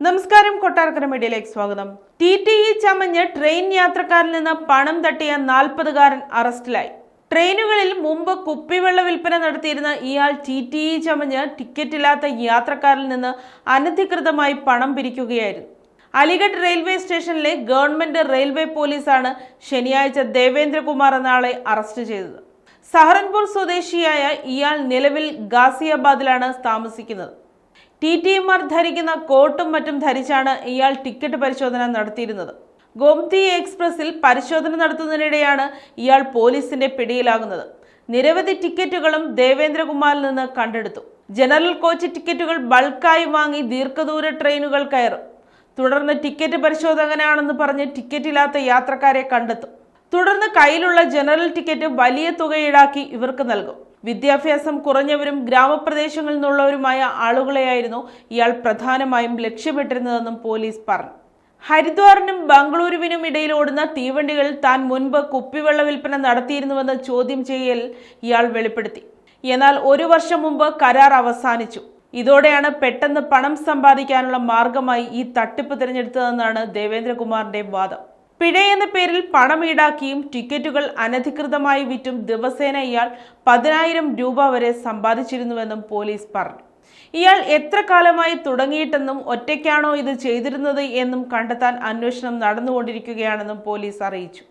നമസ്കാരം, കൊട്ടാരക്കര മീഡിയയിലേക്ക് സ്വാഗതം. TTE ചമഞ്ഞ് ട്രെയിൻ യാത്രക്കാരിൽ നിന്ന് പണം തട്ടിയ 40കാരൻ അറസ്റ്റിലായി. ട്രെയിനുകളിൽ മുമ്പ് കുപ്പിവെള്ള വിൽപ്പന നടത്തിയിരുന്ന ഇയാൾ TTE ചമഞ്ഞ് ടിക്കറ്റില്ലാത്ത യാത്രക്കാരിൽ നിന്ന് അനധികൃതമായി പണം പിരിക്കുകയായിരുന്നു. അലിഗഡ് റെയിൽവേ സ്റ്റേഷനിലെ ഗവൺമെന്റ് റെയിൽവേ പോലീസാണ് ശനിയാഴ്ച ദേവേന്ദ്രകുമാർ എന്ന ആളെ അറസ്റ്റ് ചെയ്തത്. സഹറൻപൂർ സ്വദേശിയായ ഇയാൾ നിലവിൽ ഗാസിയാബാദിലാണ് താമസിക്കുന്നത്. TTEമാർ ധരിക്കുന്ന കോട്ടും മറ്റും ധരിച്ചാണ് ഇയാൾ ടിക്കറ്റ് പരിശോധന നടത്തിയിരുന്നത്. ഗോമതി എക്സ്പ്രസിൽ പരിശോധന നടത്തുന്നതിനിടെയാണ് ഇയാൾ പോലീസിന്റെ പിടിയിലാകുന്നത്. നിരവധി ടിക്കറ്റുകളും ദേവേന്ദ്രകുമാറിൽ നിന്ന് കണ്ടെടുത്തു. ജനറൽ കോച്ച് ടിക്കറ്റുകൾ ബൾക്കായി വാങ്ങി ദീർഘദൂര ട്രെയിനുകൾ കയറും. തുടർന്ന് ടിക്കറ്റ് പരിശോധകനാണെന്ന് പറഞ്ഞ് ടിക്കറ്റില്ലാത്ത യാത്രക്കാരെ കണ്ടെത്തും. തുടർന്ന് കയ്യിലുള്ള ജനറൽ ടിക്കറ്റ് വലിയ തുക ഈടാക്കി ഇവർക്ക് നൽകും. വിദ്യാഭ്യാസം കുറഞ്ഞവരും ഗ്രാമപ്രദേശങ്ങളിൽ നിന്നുള്ളവരുമായ ആളുകളെയായിരുന്നു ഇയാൾ പ്രധാനമായും ലക്ഷ്യമിട്ടിരുന്നതെന്നും പോലീസ് പറഞ്ഞു. ഹരിദ്വാറിനും ബംഗളൂരുവിനും ഇടയിൽ ഓടുന്ന തീവണ്ടികളിൽ താൻ മുൻപ് കുപ്പിവെള്ള വിൽപ്പന നടത്തിയിരുന്നുവെന്ന് ചോദ്യം ചെയ്യൽ ഇയാൾ വെളിപ്പെടുത്തി. എന്നാൽ 1 വർഷം മുമ്പ് കരാർ അവസാനിച്ചു. ഇതോടെയാണ് പെട്ടെന്ന് പണം സമ്പാദിക്കാനുള്ള മാർഗമായി ഈ തട്ടിപ്പ് തിരഞ്ഞെടുത്തതെന്നാണ് ദേവേന്ദ്രകുമാറിന്റെ വാദം. പിഴയെന്ന പേരിൽ പണം ഈടാക്കിയും ടിക്കറ്റുകൾ അനധികൃതമായി വിറ്റും ദിവസേന ഇയാൾ 10,000 രൂപ വരെ സമ്പാദിച്ചിരുന്നുവെന്നും പോലീസ് പറഞ്ഞു. ഇയാൾ എത്ര കാലമായി തുടങ്ങിയിട്ടെന്നും ഒറ്റയ്ക്കാണോ ഇത് ചെയ്തിരുന്നത് എന്നും കണ്ടെത്താൻ അന്വേഷണം നടന്നുകൊണ്ടിരിക്കുകയാണെന്നും പോലീസ് അറിയിച്ചു.